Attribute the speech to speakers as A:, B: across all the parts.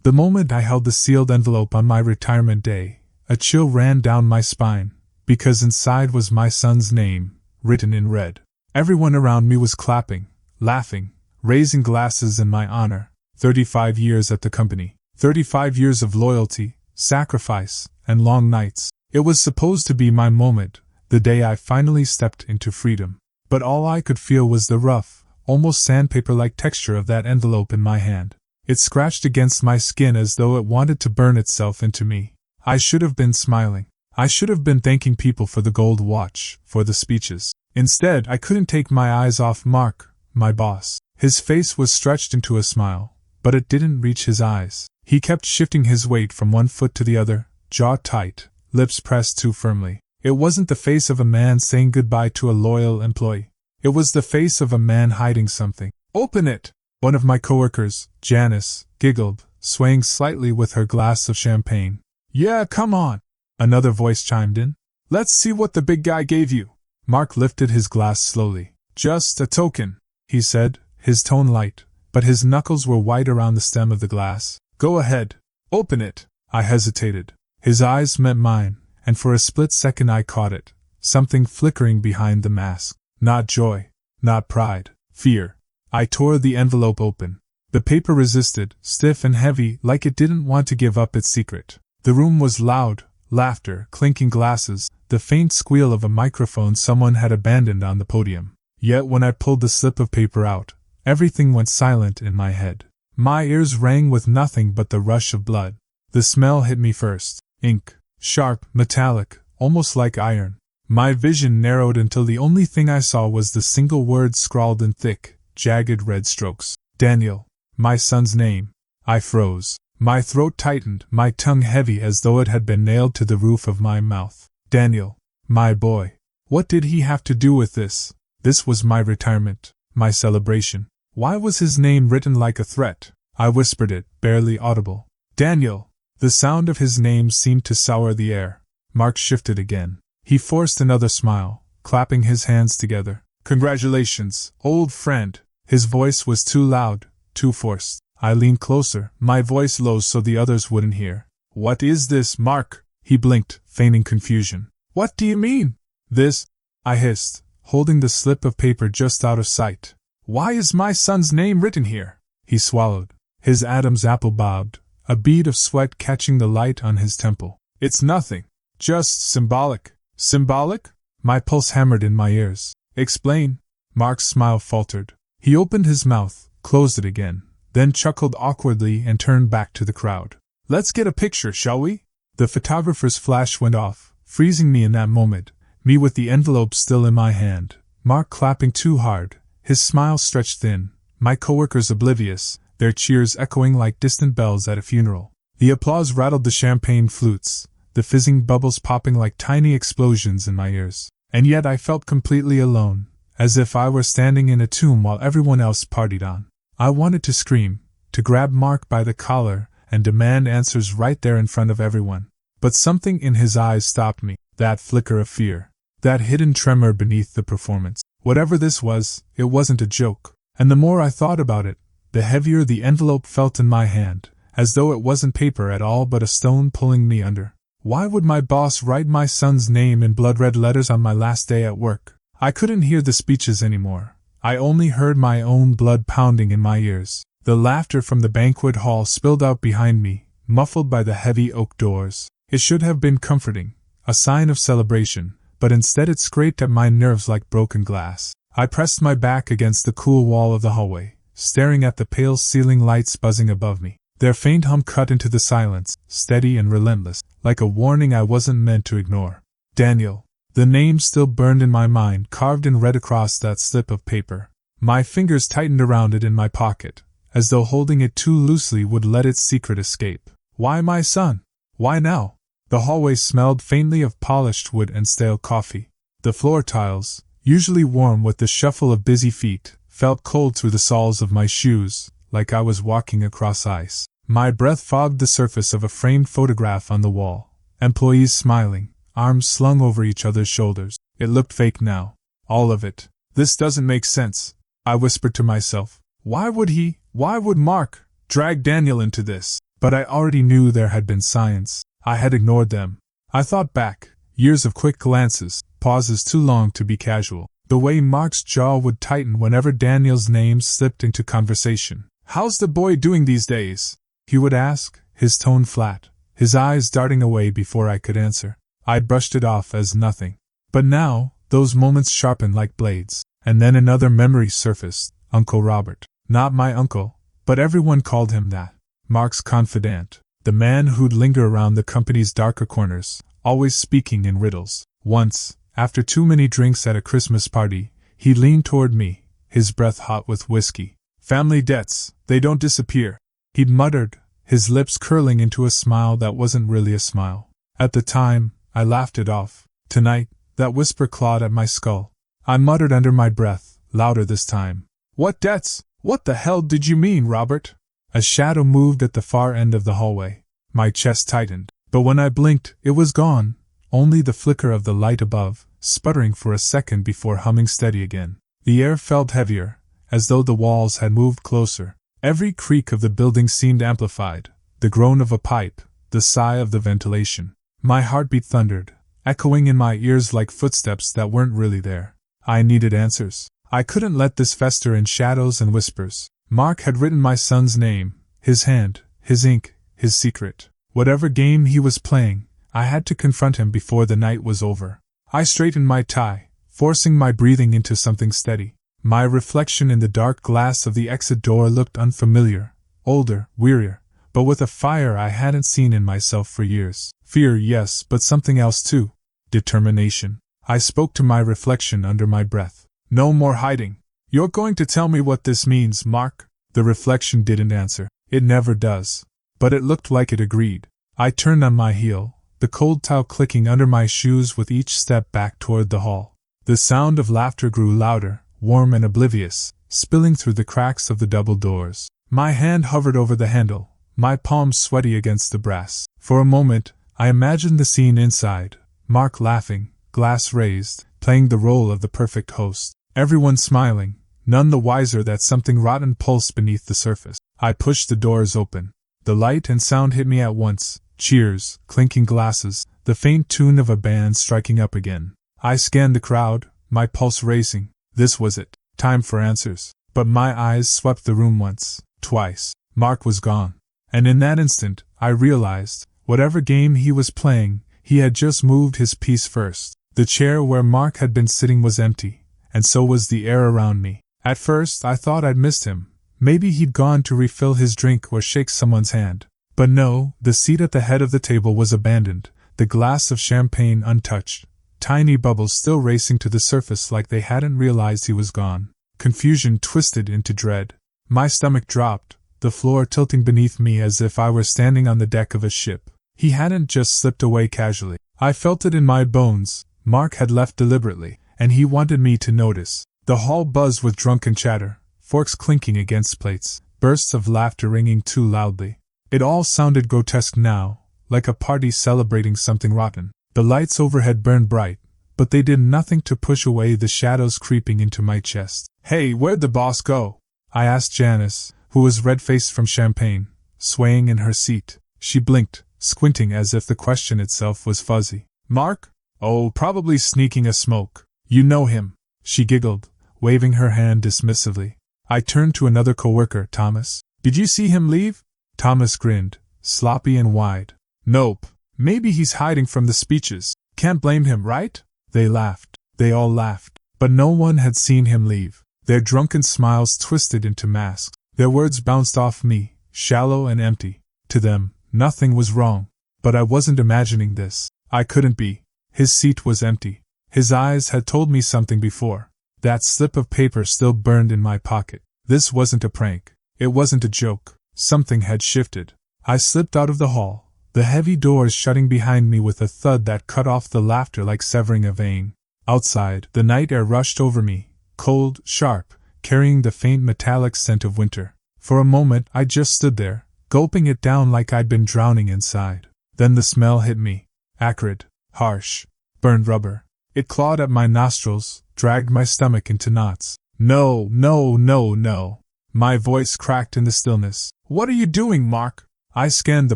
A: The moment I held the sealed envelope on my retirement day, a chill ran down my spine, because inside was my son's name, written in red. Everyone around me was clapping, laughing, raising glasses in my honor. 35 years at the company. 35 years of loyalty, sacrifice, and long nights. It was supposed to be my moment, the day I finally stepped into freedom. But all I could feel was the rough, almost sandpaper-like texture of that envelope in my hand. It scratched against my skin as though it wanted to burn itself into me. I should have been smiling. I should have been thanking people for the gold watch, for the speeches. Instead, I couldn't take my eyes off Mark, my boss. His face was stretched into a smile, but it didn't reach his eyes. He kept shifting his weight from one foot to the other, jaw tight, lips pressed too firmly. It wasn't the face of a man saying goodbye to a loyal employee. It was the face of a man hiding something. "Open it!" One of my coworkers, Janice, giggled, swaying slightly with her glass of champagne. "Yeah, come on," another voice chimed in. "Let's see what the big guy gave you." Mark lifted his glass slowly. "Just a token," he said, his tone light, but his knuckles were white around the stem of the glass. "Go ahead. Open it." I hesitated. His eyes met mine, and for a split second I caught it, something flickering behind the mask. Not joy, not pride, fear. I tore the envelope open. The paper resisted, stiff and heavy, like it didn't want to give up its secret. The room was loud, laughter, clinking glasses, the faint squeal of a microphone someone had abandoned on the podium. Yet when I pulled the slip of paper out, everything went silent in my head. My ears rang with nothing but the rush of blood. The smell hit me first. Ink. Sharp, metallic, almost like iron. My vision narrowed until the only thing I saw was the single word scrawled in thick, jagged red strokes. Daniel. My son's name. I froze. My throat tightened, my tongue heavy as though it had been nailed to the roof of my mouth. Daniel. My boy. What did he have to do with this? This was my retirement, my celebration. Why was his name written like a threat? I whispered it, barely audible. Daniel. The sound of his name seemed to sour the air. Mark shifted again. He forced another smile, clapping his hands together. Congratulations, old friend. His voice was too loud, too forced. I leaned closer, my voice low so the others wouldn't hear. What is this, Mark? He blinked, feigning confusion. What do you mean? This, I hissed, holding the slip of paper just out of sight. Why is my son's name written here? He swallowed. His Adam's apple bobbed, a bead of sweat catching the light on his temple. It's nothing. Just symbolic. Symbolic? My pulse hammered in my ears. Explain. Mark's smile faltered. He opened his mouth, closed it again, then chuckled awkwardly and turned back to the crowd. Let's get a picture, shall we? The photographer's flash went off, freezing me in that moment, me with the envelope still in my hand, Mark clapping too hard, his smile stretched thin, my coworkers oblivious, their cheers echoing like distant bells at a funeral. The applause rattled the champagne flutes, the fizzing bubbles popping like tiny explosions in my ears. And yet I felt completely alone, as if I were standing in a tomb while everyone else partied on. I wanted to scream, to grab Mark by the collar, and demand answers right there in front of everyone. But something in his eyes stopped me, that flicker of fear, that hidden tremor beneath the performance. Whatever this was, it wasn't a joke. And the more I thought about it, the heavier the envelope felt in my hand, as though it wasn't paper at all but a stone pulling me under. Why would my boss write my son's name in blood-red letters on my last day at work? I couldn't hear the speeches anymore. I only heard my own blood pounding in my ears. The laughter from the banquet hall spilled out behind me, muffled by the heavy oak doors. It should have been comforting, a sign of celebration, but instead it scraped at my nerves like broken glass. I pressed my back against the cool wall of the hallway, staring at the pale ceiling lights buzzing above me. Their faint hum cut into the silence, steady and relentless, like a warning I wasn't meant to ignore. Daniel. The name still burned in my mind, carved in red across that slip of paper. My fingers tightened around it in my pocket, as though holding it too loosely would let its secret escape. Why my son? Why now? The hallway smelled faintly of polished wood and stale coffee. The floor tiles, usually warm with the shuffle of busy feet, felt cold through the soles of my shoes, like I was walking across ice. My breath fogged the surface of a framed photograph on the wall. Employees smiling, arms slung over each other's shoulders. It looked fake now. All of it. This doesn't make sense, I whispered to myself. Why would Mark drag Daniel into this? But I already knew there had been signs. I had ignored them. I thought back, years of quick glances, pauses too long to be casual. The way Mark's jaw would tighten whenever Daniel's name slipped into conversation. "How's the boy doing these days?" he would ask, his tone flat, his eyes darting away before I could answer. I brushed it off as nothing. But now, those moments sharpened like blades. And then another memory surfaced. Uncle Robert. Not my uncle, but everyone called him that. Mark's confidant. The man who'd linger around the company's darker corners, always speaking in riddles. Once, after too many drinks at a Christmas party, he leaned toward me, his breath hot with whiskey. "Family debts, they don't disappear," he'd muttered, his lips curling into a smile that wasn't really a smile. At the time, I laughed it off. Tonight, that whisper clawed at my skull. I muttered under my breath, louder this time. "What debts? What the hell did you mean, Robert?" A shadow moved at the far end of the hallway. My chest tightened, but when I blinked, it was gone. Only the flicker of the light above, sputtering for a second before humming steady again. The air felt heavier, as though the walls had moved closer. Every creak of the building seemed amplified, the groan of a pipe, the sigh of the ventilation. My heartbeat thundered, echoing in my ears like footsteps that weren't really there. I needed answers. I couldn't let this fester in shadows and whispers. Mark had written my son's name, his hand, his ink, his secret. Whatever game he was playing, I had to confront him before the night was over. I straightened my tie, forcing my breathing into something steady. My reflection in the dark glass of the exit door looked unfamiliar, older, wearier, but with a fire I hadn't seen in myself for years. Fear, yes, but something else too. Determination. I spoke to my reflection under my breath. "No more hiding. You're going to tell me what this means, Mark?" The reflection didn't answer. It never does. But it looked like it agreed. I turned on my heel, the cold tile clicking under my shoes with each step back toward the hall. The sound of laughter grew louder, warm and oblivious, spilling through the cracks of the double doors. My hand hovered over the handle, my palms sweaty against the brass. For a moment, I imagined the scene inside, Mark laughing, glass raised, playing the role of the perfect host. Everyone smiling, none the wiser that something rotten pulsed beneath the surface. I pushed the doors open. The light and sound hit me at once. Cheers, clinking glasses, the faint tune of a band striking up again. I scanned the crowd, my pulse racing. This was it. Time for answers. But my eyes swept the room once, twice. Mark was gone. And in that instant, I realized, whatever game he was playing, he had just moved his piece first. The chair where Mark had been sitting was empty, and so was the air around me. At first, I thought I'd missed him. Maybe he'd gone to refill his drink or shake someone's hand. But no, the seat at the head of the table was abandoned, the glass of champagne untouched, tiny bubbles still racing to the surface like they hadn't realized he was gone. Confusion twisted into dread. My stomach dropped, the floor tilting beneath me as if I were standing on the deck of a ship. He hadn't just slipped away casually. I felt it in my bones. Mark had left deliberately, and he wanted me to notice. The hall buzzed with drunken chatter, forks clinking against plates, bursts of laughter ringing too loudly. It all sounded grotesque now, like a party celebrating something rotten. The lights overhead burned bright, but they did nothing to push away the shadows creeping into my chest. "Hey, where'd the boss go?" I asked Janice, who was red-faced from champagne, swaying in her seat. She blinked, squinting as if the question itself was fuzzy. "Mark? Oh, probably sneaking a smoke. You know him." She giggled, waving her hand dismissively. I turned to another coworker, Thomas. "Did you see him leave?" Thomas grinned, sloppy and wide. "Nope. Maybe he's hiding from the speeches. Can't blame him, right?" They laughed. They all laughed. But no one had seen him leave. Their drunken smiles twisted into masks. Their words bounced off me, shallow and empty. To them, nothing was wrong. But I wasn't imagining this. I couldn't be. His seat was empty. His eyes had told me something before. That slip of paper still burned in my pocket. This wasn't a prank. It wasn't a joke. Something had shifted. I slipped out of the hall, the heavy doors shutting behind me with a thud that cut off the laughter like severing a vein. Outside, the night air rushed over me, cold, sharp, carrying the faint metallic scent of winter. For a moment I just stood there, gulping it down like I'd been drowning inside. Then the smell hit me. Acrid, harsh, burned rubber. It clawed at my nostrils, dragged my stomach into knots. "No, no, no, no." My voice cracked in the stillness. "What are you doing, Mark?" I scanned the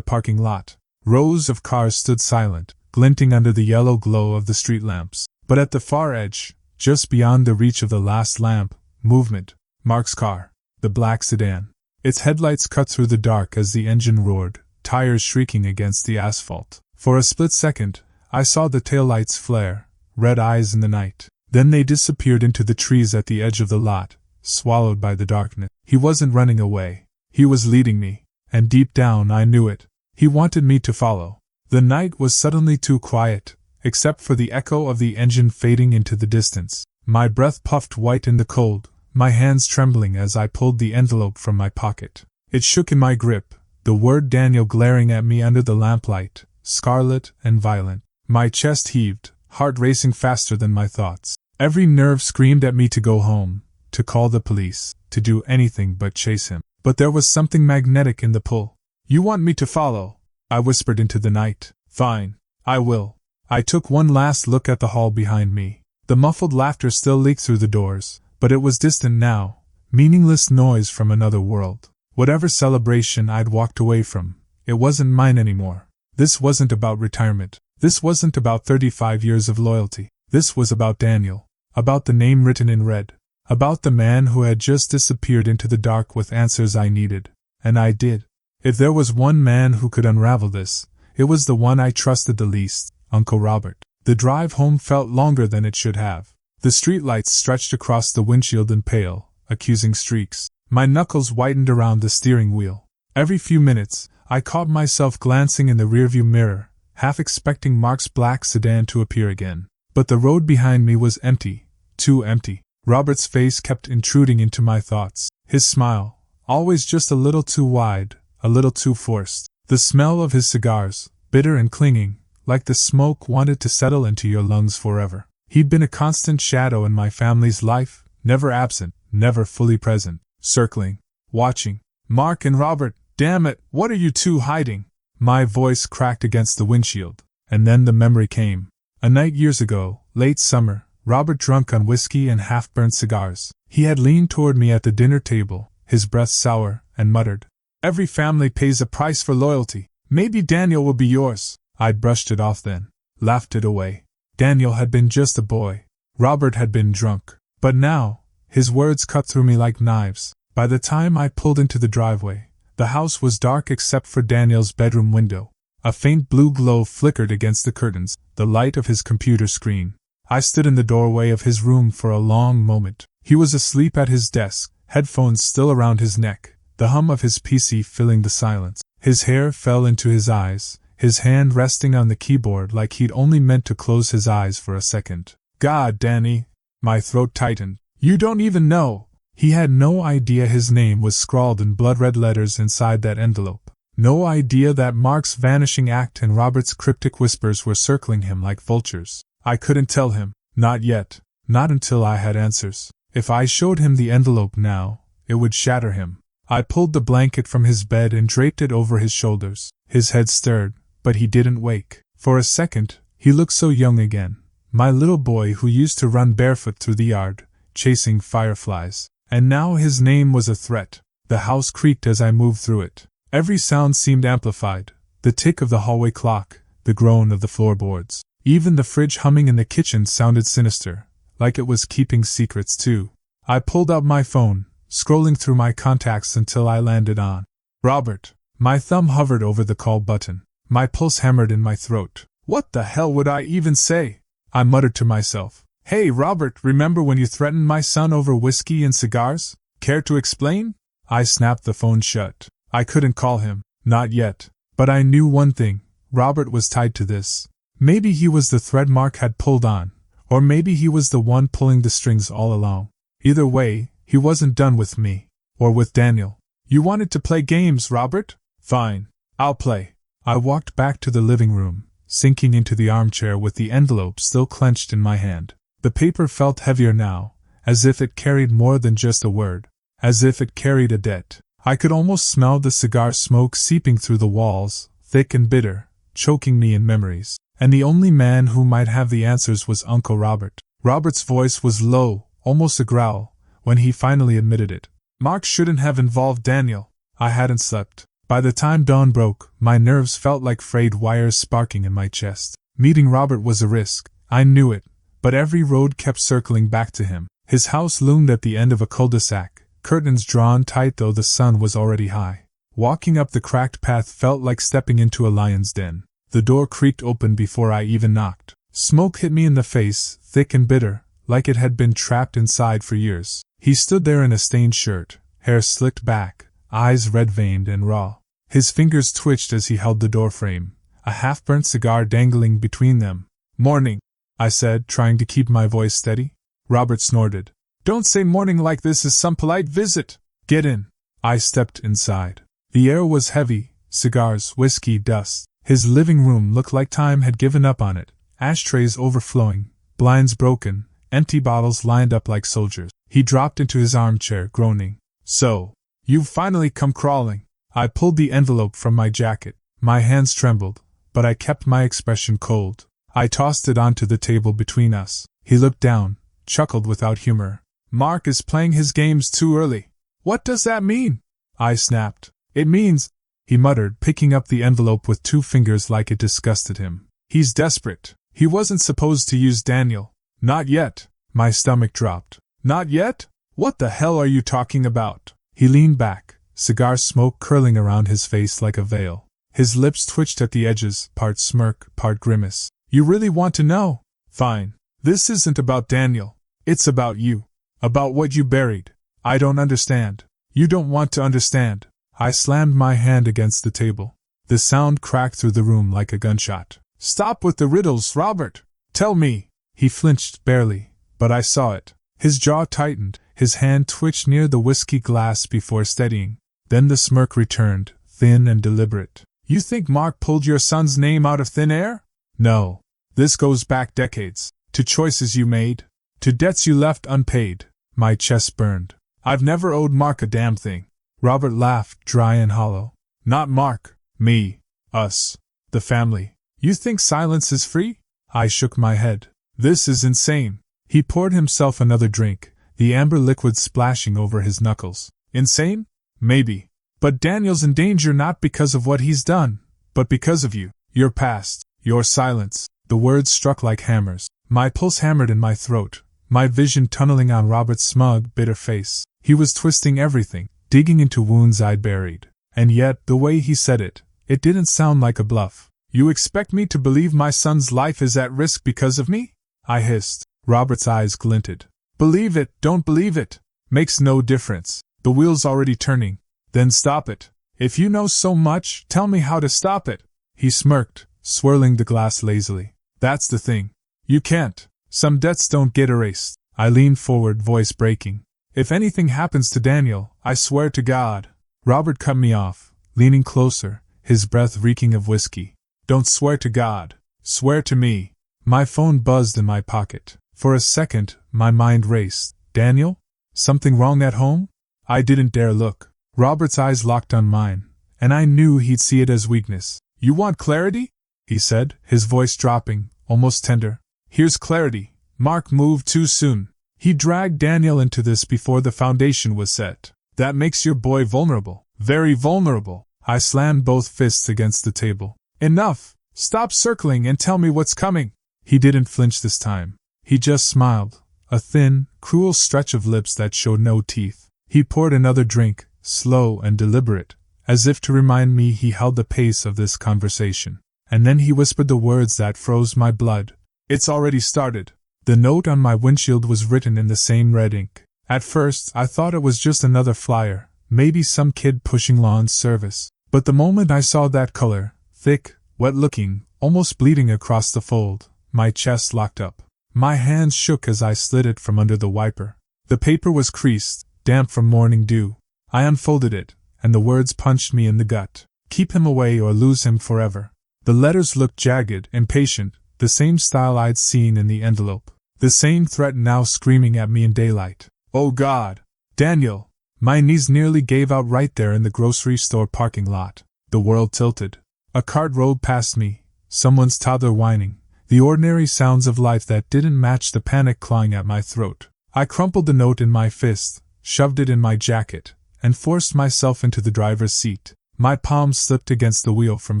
A: parking lot. Rows of cars stood silent, glinting under the yellow glow of the street lamps. But at the far edge, just beyond the reach of the last lamp, movement. Mark's car. The black sedan. Its headlights cut through the dark as the engine roared, tires shrieking against the asphalt. For a split second, I saw the taillights flare, red eyes in the night. Then they disappeared into the trees at the edge of the lot, swallowed by the darkness. He wasn't running away. He was leading me, and deep down I knew it. He wanted me to follow. The night was suddenly too quiet, except for the echo of the engine fading into the distance. My breath puffed white in the cold, my hands trembling as I pulled the envelope from my pocket. It shook in my grip, the word Daniel glaring at me under the lamplight, scarlet and violent. My chest heaved, heart racing faster than my thoughts. Every nerve screamed at me to go home, to call the police, to do anything but chase him. But there was something magnetic in the pull. "You want me to follow?" I whispered into the night. "Fine, I will." I took one last look at the hall behind me. The muffled laughter still leaked through the doors, but it was distant now, meaningless noise from another world. Whatever celebration I'd walked away from, it wasn't mine anymore. This wasn't about retirement. This wasn't about 35 years of loyalty. This was about Daniel. About the name written in red. About the man who had just disappeared into the dark with answers I needed. And I did. If there was one man who could unravel this, it was the one I trusted the least, Uncle Robert. The drive home felt longer than it should have. The streetlights stretched across the windshield in pale, accusing streaks. My knuckles whitened around the steering wheel. Every few minutes, I caught myself glancing in the rearview mirror, half expecting Mark's black sedan to appear again. But the road behind me was empty, too empty. Robert's face kept intruding into my thoughts. His smile, always just a little too wide, a little too forced. The smell of his cigars, bitter and clinging, like the smoke wanted to settle into your lungs forever. He'd been a constant shadow in my family's life, never absent, never fully present, circling, watching. "Mark and Robert, damn it, what are you two hiding?" My voice cracked against the windshield, and then the memory came. A night years ago, late summer, Robert drunk on whiskey and half-burnt cigars. He had leaned toward me at the dinner table, his breath sour, and muttered, "Every family pays a price for loyalty. Maybe Daniel will be yours." I brushed it off then, laughed it away. Daniel had been just a boy. Robert had been drunk. But now, his words cut through me like knives. By the time I pulled into the driveway, the house was dark except for Daniel's bedroom window. A faint blue glow flickered against the curtains, the light of his computer screen. I stood in the doorway of his room for a long moment. He was asleep at his desk, headphones still around his neck, the hum of his PC filling the silence. His hair fell into his eyes, his hand resting on the keyboard like he'd only meant to close his eyes for a second. "God, Danny!" My throat tightened. "You don't even know!" He had no idea his name was scrawled in blood-red letters inside that envelope. No idea that Mark's vanishing act and Robert's cryptic whispers were circling him like vultures. I couldn't tell him. Not yet. Not until I had answers. If I showed him the envelope now, it would shatter him. I pulled the blanket from his bed and draped it over his shoulders. His head stirred, but he didn't wake. For a second, he looked so young again. My little boy who used to run barefoot through the yard, chasing fireflies. And now his name was a threat. The house creaked as I moved through it. Every sound seemed amplified. The tick of the hallway clock, the groan of the floorboards. Even the fridge humming in the kitchen sounded sinister, like it was keeping secrets too. I pulled out my phone, scrolling through my contacts until I landed on Robert. My thumb hovered over the call button. My pulse hammered in my throat. What the hell would I even say? I muttered to myself. "Hey Robert, remember when you threatened my son over whiskey and cigars? Care to explain?" I snapped the phone shut. I couldn't call him. Not yet. But I knew one thing. Robert was tied to this. Maybe he was the thread Mark had pulled on, or maybe he was the one pulling the strings all along. Either way, he wasn't done with me. Or with Daniel. "You wanted to play games, Robert? Fine. I'll play." I walked back to the living room, sinking into the armchair with the envelope still clenched in my hand. The paper felt heavier now, as if it carried more than just a word. As if it carried a debt. I could almost smell the cigar smoke seeping through the walls, thick and bitter, choking me in memories. And the only man who might have the answers was Uncle Robert. Robert's voice was low, almost a growl, when he finally admitted it. "Mark shouldn't have involved Daniel." I hadn't slept. By the time dawn broke, my nerves felt like frayed wires sparking in my chest. Meeting Robert was a risk, I knew it, but every road kept circling back to him. His house loomed at the end of a cul-de-sac, curtains drawn tight though the sun was already high. Walking up the cracked path felt like stepping into a lion's den. The door creaked open before I even knocked. Smoke hit me in the face, thick and bitter, like it had been trapped inside for years. He stood there in a stained shirt, hair slicked back, eyes red-veined and raw. His fingers twitched as he held the doorframe, a half-burnt cigar dangling between them. "Morning," I said, trying to keep my voice steady. Robert snorted. "Don't say morning like this is some polite visit. Get in." I stepped inside. The air was heavy, cigars, whiskey, dust. His living room looked like time had given up on it, ashtrays overflowing, blinds broken, empty bottles lined up like soldiers. He dropped into his armchair, groaning. "So, you've finally come crawling." I pulled the envelope from my jacket. My hands trembled, but I kept my expression cold. I tossed it onto the table between us. He looked down, chuckled without humor. "Mark is playing his games too early." "What does that mean?" I snapped. "It means," he muttered, picking up the envelope with 2 fingers like it disgusted him. "He's desperate. He wasn't supposed to use Daniel." "Not yet." My stomach dropped. "Not yet? What the hell are you talking about?" He leaned back, cigar smoke curling around his face like a veil. His lips twitched at the edges, part smirk, part grimace. "You really want to know? Fine. This isn't about Daniel. It's about you. About what you buried. I don't understand. You don't want to understand." I slammed my hand against the table. The sound cracked through the room like a gunshot. "Stop with the riddles, Robert. Tell me." He flinched barely, but I saw it. His jaw tightened, his hand twitched near the whiskey glass before steadying. Then the smirk returned, thin and deliberate. "You think Mark pulled your son's name out of thin air?" "No. This goes back decades. To choices you made. To debts you left unpaid." My chest burned. "I've never owed Mark a damn thing." Robert laughed, dry and hollow. "Not Mark. Me. Us. The family. You think silence is free?" I shook my head. "This is insane." He poured himself another drink, the amber liquid splashing over his knuckles. "Insane? Maybe. But Daniel's in danger not because of what he's done, but because of you. Your past. Your silence." The words struck like hammers. My pulse hammered in my throat, my vision tunneling on Robert's smug, bitter face. He was twisting everything, digging into wounds I'd buried. And yet, the way he said it, it didn't sound like a bluff. "You expect me to believe my son's life is at risk because of me?" I hissed. Robert's eyes glinted. "Believe it, don't believe it. Makes no difference. The wheel's already turning. Then stop it. If you know so much, tell me how to stop it." He smirked, swirling the glass lazily. "That's the thing. You can't. Some debts don't get erased." I leaned forward, voice breaking. "If anything happens to Daniel, I swear to God." Robert cut me off, leaning closer, his breath reeking of whiskey. "Don't swear to God. Swear to me." My phone buzzed in my pocket. For a second, my mind raced. Daniel? Something wrong at home? I didn't dare look. Robert's eyes locked on mine, and I knew he'd see it as weakness. "You want clarity?" he said, his voice dropping, almost tender. "Here's clarity. Mark moved too soon. He dragged Daniel into this before the foundation was set. That makes your boy vulnerable. Very vulnerable." I slammed both fists against the table. "Enough! Stop circling and tell me what's coming." He didn't flinch this time. He just smiled, a thin, cruel stretch of lips that showed no teeth. He poured another drink, slow and deliberate, as if to remind me he held the pace of this conversation. And then he whispered the words that froze my blood. "It's already started." The note on my windshield was written in the same red ink. At first, I thought it was just another flyer, maybe some kid pushing lawn service. But the moment I saw that color, thick, wet-looking, almost bleeding across the fold, my chest locked up. My hands shook as I slid it from under the wiper. The paper was creased, damp from morning dew. I unfolded it, and the words punched me in the gut. "Keep him away or lose him forever." The letters looked jagged, impatient, the same style I'd seen in the envelope. The same threat now screaming at me in daylight. "Oh God! Daniel!" My knees nearly gave out right there in the grocery store parking lot. The world tilted. A cart rolled past me, someone's toddler whining, the ordinary sounds of life that didn't match the panic clawing at my throat. I crumpled the note in my fist, shoved it in my jacket, and forced myself into the driver's seat. My palms slipped against the wheel from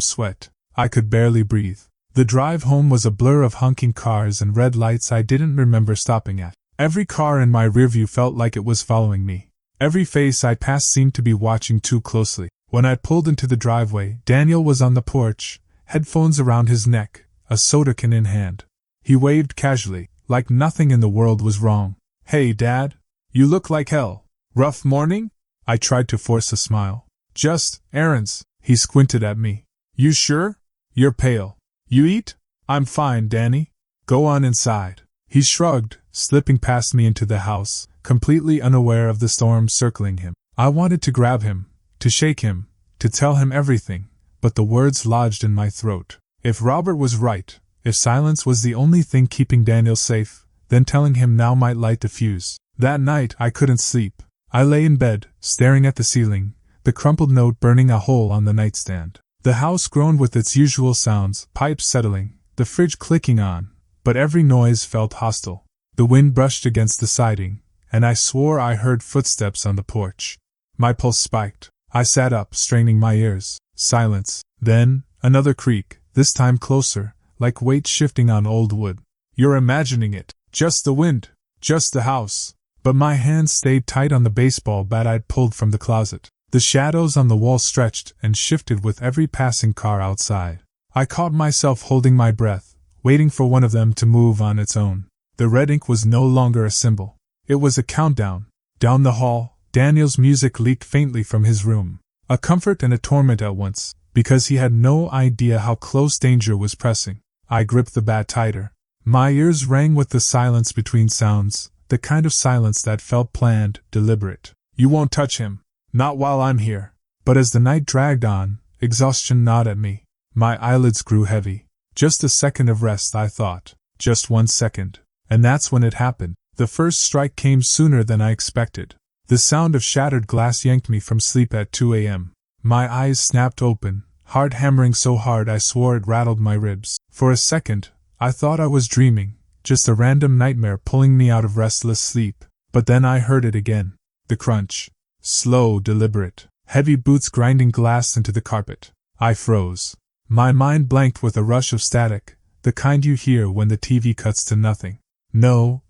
A: sweat. I could barely breathe. The drive home was a blur of honking cars and red lights I didn't remember stopping at. Every car in my rearview felt like it was following me. Every face I passed seemed to be watching too closely. When I pulled into the driveway, Daniel was on the porch, headphones around his neck, a soda can in hand. He waved casually, like nothing in the world was wrong. "Hey, Dad. You look like hell. Rough morning?" I tried to force a smile. "Just errands." He squinted at me. "You sure? You're pale. You eat?" "I'm fine, Danny. Go on inside." He shrugged, slipping past me into the house, completely unaware of the storm circling him. I wanted to grab him, to shake him, to tell him everything, but the words lodged in my throat. If Robert was right, if silence was the only thing keeping Daniel safe, then telling him now might light the fuse. That night I couldn't sleep. I lay in bed, staring at the ceiling, the crumpled note burning a hole on the nightstand. The house groaned with its usual sounds, pipes settling, the fridge clicking on, but every noise felt hostile. The wind brushed against the siding, and I swore I heard footsteps on the porch. My pulse spiked. I sat up, straining my ears. Silence. Then, another creak, this time closer, like weight shifting on old wood. "You're imagining it. Just the wind. Just the house." But my hands stayed tight on the baseball bat I'd pulled from the closet. The shadows on the wall stretched and shifted with every passing car outside. I caught myself holding my breath, waiting for one of them to move on its own. The red ink was no longer a symbol. It was a countdown. Down the hall, Daniel's music leaked faintly from his room. A comfort and a torment at once, because he had no idea how close danger was pressing. I gripped the bat tighter. My ears rang with the silence between sounds, the kind of silence that felt planned, deliberate. "You won't touch him. Not while I'm here." But as the night dragged on, exhaustion gnawed at me. My eyelids grew heavy. Just a second of rest, I thought. Just 1 second. And that's when it happened. The first strike came sooner than I expected. The sound of shattered glass yanked me from sleep at 2 a.m. My eyes snapped open, heart hammering so hard I swore it rattled my ribs. For a second, I thought I was dreaming, just a random nightmare pulling me out of restless sleep. But then I heard it again. The crunch. Slow, deliberate. Heavy boots grinding glass into the carpet. I froze. My mind blanked with a rush of static, the kind you hear when the TV cuts to nothing. No,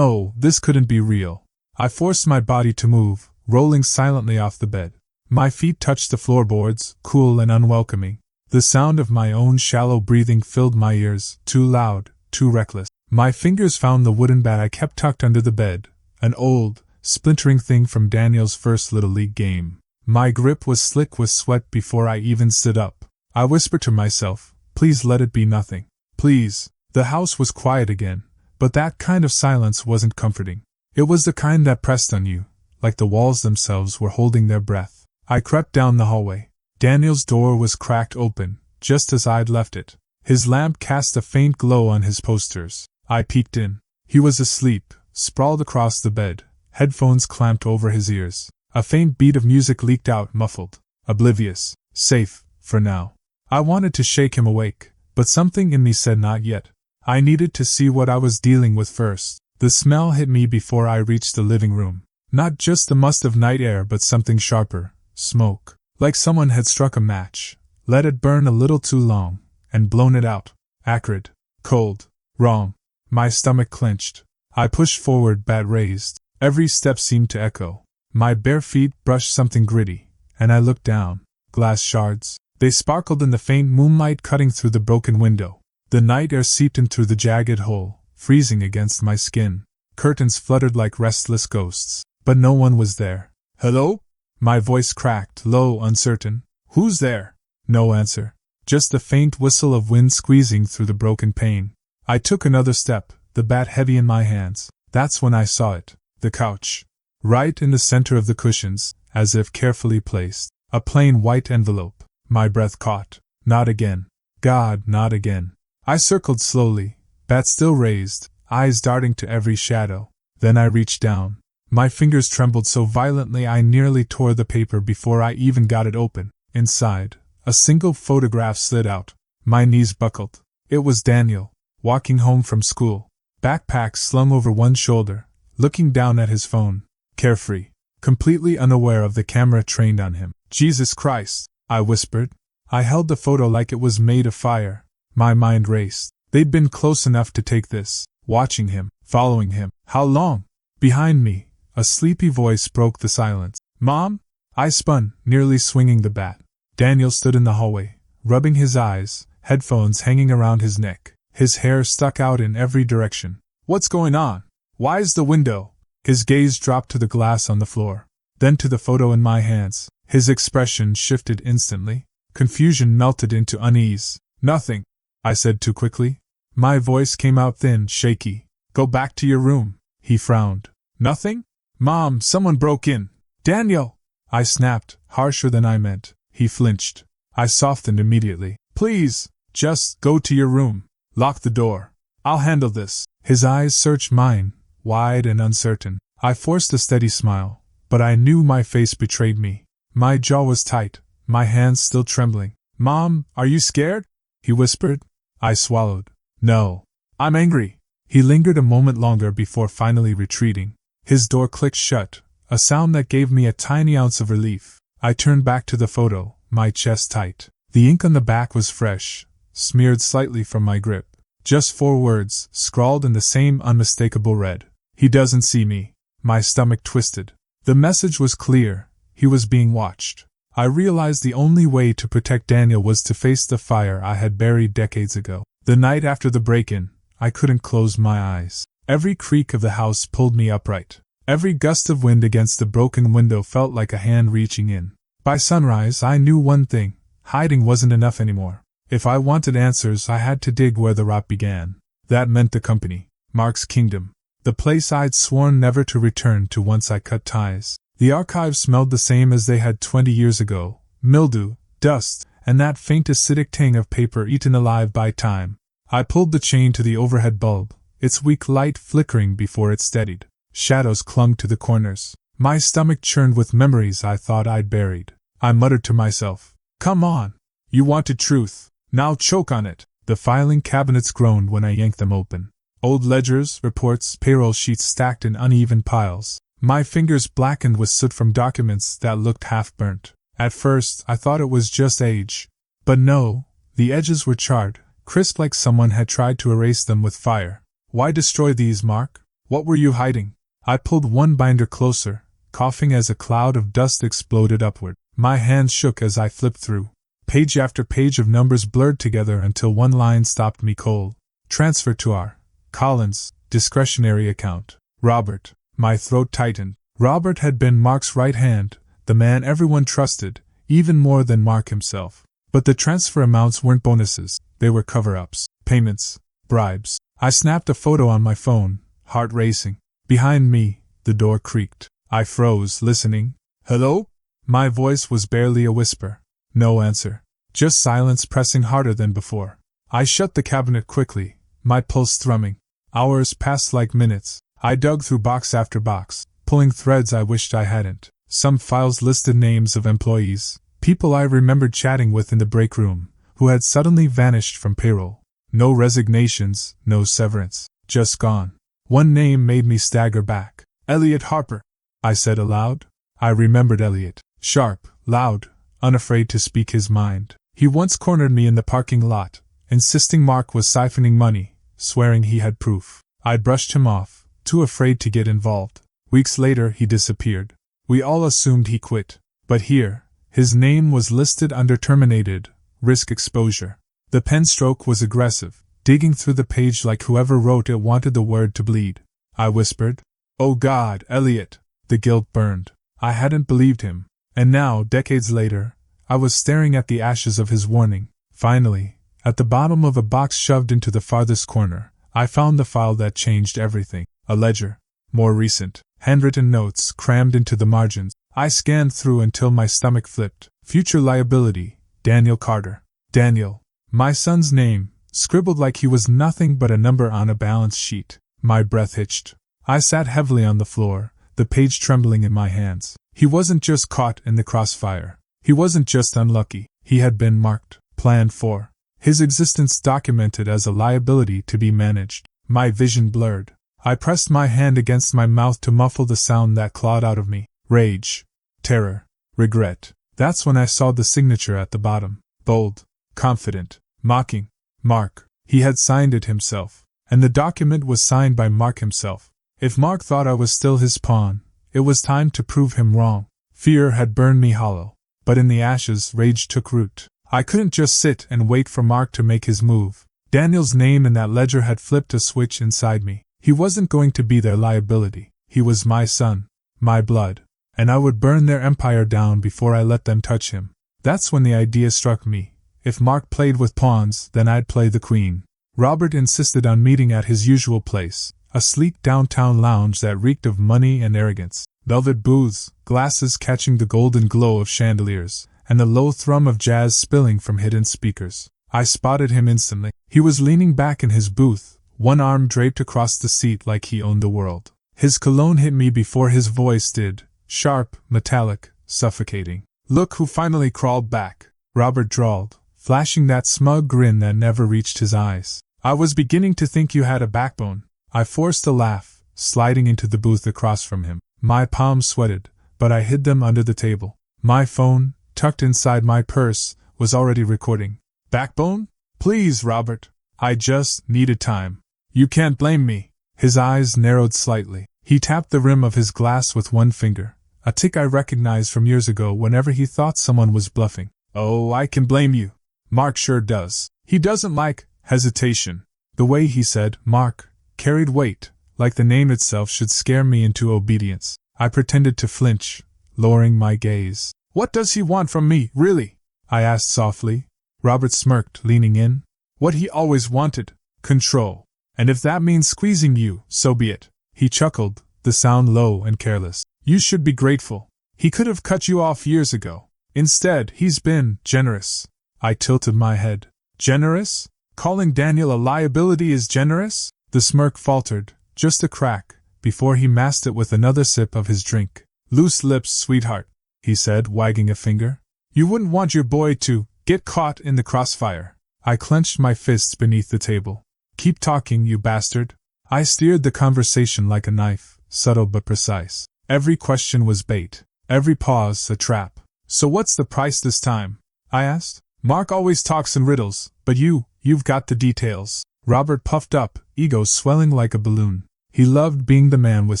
A: this couldn't be real. I forced my body to move, rolling silently off the bed. My feet touched the floorboards, cool and unwelcoming. The sound of my own shallow breathing filled my ears, too loud, too reckless. My fingers found the wooden bat I kept tucked under the bed, an old, splintering thing from Daniel's first Little League game. My grip was slick with sweat before I even stood up. I whispered to myself, "Please let it be nothing. Please." The house was quiet again, but that kind of silence wasn't comforting. It was the kind that pressed on you, like the walls themselves were holding their breath. I crept down the hallway. Daniel's door was cracked open, just as I'd left it. His lamp cast a faint glow on his posters. I peeked in. He was asleep, sprawled across the bed, headphones clamped over his ears. A faint beat of music leaked out, muffled, oblivious, safe, for now. I wanted to shake him awake, but something in me said not yet. I needed to see what I was dealing with first. The smell hit me before I reached the living room. Not just the must of night air, but something sharper, smoke. Like someone had struck a match, let it burn a little too long, and blown it out. Acrid, cold, wrong. My stomach clenched. I pushed forward, bat raised. Every step seemed to echo. My bare feet brushed something gritty, and I looked down. Glass shards. They sparkled in the faint moonlight cutting through the broken window. The night air seeped in through the jagged hole, freezing against my skin. Curtains fluttered like restless ghosts, but no one was there. "Hello?" My voice cracked, low, uncertain. "Who's there?" No answer. Just the faint whistle of wind squeezing through the broken pane. I took another step, the bat heavy in my hands. That's when I saw it. The couch. Right in the center of the cushions, as if carefully placed. A plain white envelope. My breath caught. Not again. God, not again. I circled slowly, bat still raised, eyes darting to every shadow. Then I reached down. My fingers trembled so violently I nearly tore the paper before I even got it open. Inside, a single photograph slid out. My knees buckled. It was Daniel, walking home from school. Backpack slung over one shoulder, looking down at his phone. Carefree. Completely unaware of the camera trained on him. Jesus Christ! I whispered. I held the photo like it was made of fire. My mind raced. They'd been close enough to take this, watching him, following him. How long? Behind me, a sleepy voice broke the silence. Mom? I spun, nearly swinging the bat. Daniel stood in the hallway, rubbing his eyes, headphones hanging around his neck. His hair stuck out in every direction. What's going on? Why's the window? His gaze dropped to the glass on the floor, then to the photo in my hands. His expression shifted instantly. Confusion melted into unease. Nothing, I said too quickly. My voice came out thin, shaky. Go back to your room, he frowned. Nothing? Mom, someone broke in. Daniel! I snapped, harsher than I meant. He flinched. I softened immediately. Please, just go to your room. Lock the door. I'll handle this. His eyes searched mine, wide and uncertain. I forced a steady smile, but I knew my face betrayed me. My jaw was tight, my hands still trembling. Mom, are you scared? He whispered. I swallowed. No. I'm angry. He lingered a moment longer before finally retreating. His door clicked shut, a sound that gave me a tiny ounce of relief. I turned back to the photo, my chest tight. The ink on the back was fresh, smeared slightly from my grip. Just 4 words, scrawled in the same unmistakable red. He doesn't see me. My stomach twisted. The message was clear. He was being watched. I realized the only way to protect Daniel was to face the fire I had buried decades ago. The night after the break-in, I couldn't close my eyes. Every creak of the house pulled me upright. Every gust of wind against the broken window felt like a hand reaching in. By sunrise, I knew one thing. Hiding wasn't enough anymore. If I wanted answers, I had to dig where the rot began. That meant the company, Mark's kingdom. The place I'd sworn never to return to once I cut ties. The archives smelled the same as they had 20 years ago. Mildew, dust, and that faint acidic tang of paper eaten alive by time. I pulled the chain to the overhead bulb, its weak light flickering before it steadied. Shadows clung to the corners. My stomach churned with memories I thought I'd buried. I muttered to myself, "Come on. You wanted truth. Now choke on it." The filing cabinets groaned when I yanked them open. Old ledgers, reports, payroll sheets stacked in uneven piles. My fingers blackened with soot from documents that looked half-burnt. At first, I thought it was just age. But no, the edges were charred, crisp like someone had tried to erase them with fire. Why destroy these, Mark? What were you hiding? I pulled one binder closer, coughing as a cloud of dust exploded upward. My hands shook as I flipped through. Page after page of numbers blurred together until one line stopped me cold. Transfer to R. Collins, discretionary account. Robert. My throat tightened. Robert had been Mark's right hand, the man everyone trusted, even more than Mark himself. But the transfer amounts weren't bonuses, they were cover-ups, payments, bribes. I snapped a photo on my phone, heart racing. Behind me, the door creaked. I froze, listening. Hello? My voice was barely a whisper. No answer. Just silence pressing harder than before. I shut the cabinet quickly, my pulse thrumming. Hours passed like minutes. I dug through box after box, pulling threads I wished I hadn't. Some files listed names of employees, people I remembered chatting with in the break room, who had suddenly vanished from payroll. No resignations, no severance, just gone. One name made me stagger back. Elliot Harper, I said aloud. I remembered Elliot. Sharp, loud, unafraid to speak his mind. He once cornered me in the parking lot, insisting Mark was siphoning money, swearing he had proof. I brushed him off, too afraid to get involved. Weeks later he disappeared. We all assumed he quit. But here, his name was listed under terminated, risk exposure. The pen stroke was aggressive, digging through the page like whoever wrote it wanted the word to bleed. I whispered, "Oh God, Elliot!" The guilt burned. I hadn't believed him. And now, decades later, I was staring at the ashes of his warning. Finally, at the bottom of a box shoved into the farthest corner, I found the file that changed everything. A ledger. More recent. Handwritten notes crammed into the margins. I scanned through until my stomach flipped. Future liability. Daniel Carter. Daniel. My son's name, scribbled like he was nothing but a number on a balance sheet. My breath hitched. I sat heavily on the floor, the page trembling in my hands. He wasn't just caught in the crossfire. He wasn't just unlucky. He had been marked, planned for. His existence documented as a liability to be managed. My vision blurred. I pressed my hand against my mouth to muffle the sound that clawed out of me. Rage. Terror. Regret. That's when I saw the signature at the bottom. Bold, confident, mocking. Mark. He had signed it himself. And the document was signed by Mark himself. If Mark thought I was still his pawn, it was time to prove him wrong. Fear had burned me hollow. But in the ashes, rage took root. I couldn't just sit and wait for Mark to make his move. Daniel's name in that ledger had flipped a switch inside me. He wasn't going to be their liability. He was my son, my blood, and I would burn their empire down before I let them touch him. That's when the idea struck me. If Mark played with pawns, then I'd play the queen. Robert insisted on meeting at his usual place, a sleek downtown lounge that reeked of money and arrogance. Velvet booths, glasses catching the golden glow of chandeliers, and the low thrum of jazz spilling from hidden speakers. I spotted him instantly. He was leaning back in his booth, one arm draped across the seat like he owned the world. His cologne hit me before his voice did, sharp, metallic, suffocating. "Look who finally crawled back," Robert drawled, flashing that smug grin that never reached his eyes. "I was beginning to think you had a backbone." I forced a laugh, sliding into the booth across from him. My palms sweated, but I hid them under the table. My phone, tucked inside my purse, was already recording. "Backbone? Please, Robert. I just needed time." "You can't blame me." His eyes narrowed slightly. He tapped the rim of his glass with one finger, a tick I recognized from years ago whenever he thought someone was bluffing. "Oh, I can blame you. Mark sure does. He doesn't like hesitation." The way he said Mark carried weight, like the name itself should scare me into obedience. I pretended to flinch, lowering my gaze. "What does he want from me, really?" I asked softly. Robert smirked, leaning in. "What he always wanted. Control. And if that means squeezing you, so be it." He chuckled, the sound low and careless. "You should be grateful. He could have cut you off years ago. Instead, he's been generous." I tilted my head. "Generous? Calling Daniel a liability is generous?" The smirk faltered, just a crack, before he masked it with another sip of his drink. "Loose lips, sweetheart," he said, wagging a finger. "You wouldn't want your boy to get caught in the crossfire." I clenched my fists beneath the table. "Keep talking, you bastard." I steered the conversation like a knife, subtle but precise. Every question was bait, every pause a trap. "So what's the price this time?" I asked. "Mark always talks in riddles, but you've got the details." Robert puffed up, ego swelling like a balloon. He loved being the man with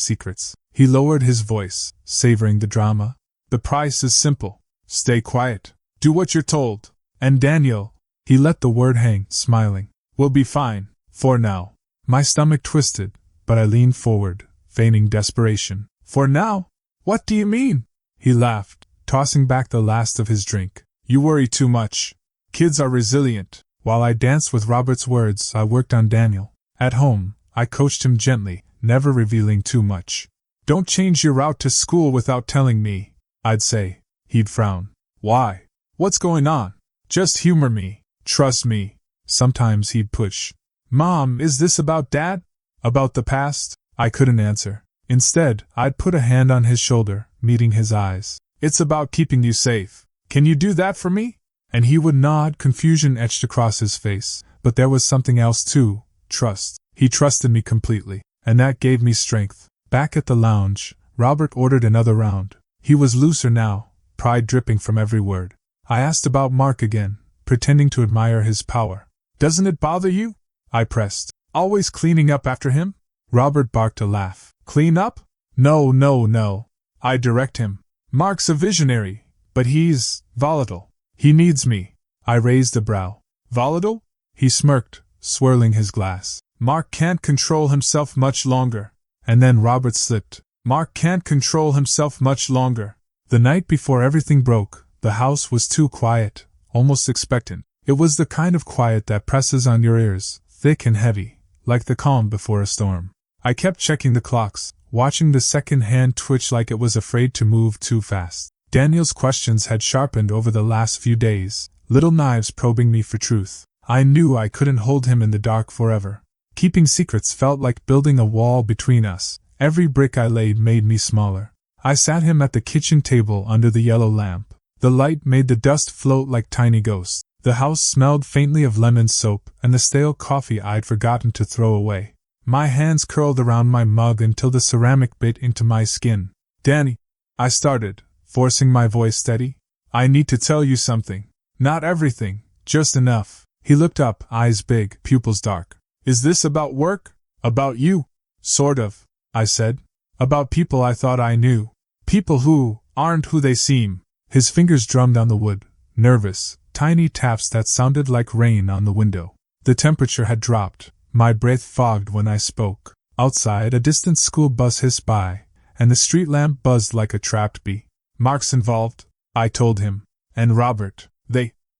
A: secrets. He lowered his voice, savoring the drama. "The price is simple. Stay quiet. Do what you're told. And Daniel," he let the word hang, smiling, "will be fine, for now." My stomach twisted, but I leaned forward, feigning desperation. "For now? What do you mean?" He laughed, tossing back the last of his drink. "You worry too much. Kids are resilient." While I danced with Robert's words, I worked on Daniel. At home, I coached him gently, never revealing too much. "Don't change your route to school without telling me," I'd say. He'd frown. "Why? What's going on?" "Just humor me. Trust me." Sometimes he'd push. "Mom, is this about Dad? About the past?" I couldn't answer. Instead, I'd put a hand on his shoulder, meeting his eyes. "It's about keeping you safe. Can you do that for me?" And he would nod, confusion etched across his face. But there was something else too, trust. He trusted me completely, and that gave me strength. Back at the lounge, Robert ordered another round. He was looser now, pride dripping from every word. I asked about Mark again, pretending to admire his power. "Doesn't it bother you?" I pressed. "Always cleaning up after him?" Robert barked a laugh. "Clean up? No. I direct him. Mark's a visionary, but he's volatile. He needs me." I raised a brow. "Volatile?" He smirked, swirling his glass. "Mark can't control himself much longer." And then Robert slipped. "Mark can't control himself much longer." The night before everything broke, the house was too quiet, almost expectant. It was the kind of quiet that presses on your ears, thick and heavy, like the calm before a storm. I kept checking the clocks, watching the second hand twitch like it was afraid to move too fast. Daniel's questions had sharpened over the last few days, little knives probing me for truth. I knew I couldn't hold him in the dark forever. Keeping secrets felt like building a wall between us. Every brick I laid made me smaller. I sat him at the kitchen table under the yellow lamp. The light made the dust float like tiny ghosts. The house smelled faintly of lemon soap and the stale coffee I'd forgotten to throw away. My hands curled around my mug until the ceramic bit into my skin. "Danny," I started, forcing my voice steady. I need to tell you something. Not everything, just enough. He looked up, eyes big, pupils dark. Is this about work? About you? Sort of, I said. About people I thought I knew. People who aren't who they seem. His fingers drummed on the wood, nervous, tiny taps that sounded like rain on the window. The temperature had dropped. My breath fogged when I spoke. Outside, a distant school bus hissed by, and the street lamp buzzed like a trapped bee. Mark's involved, I told him. And Robert.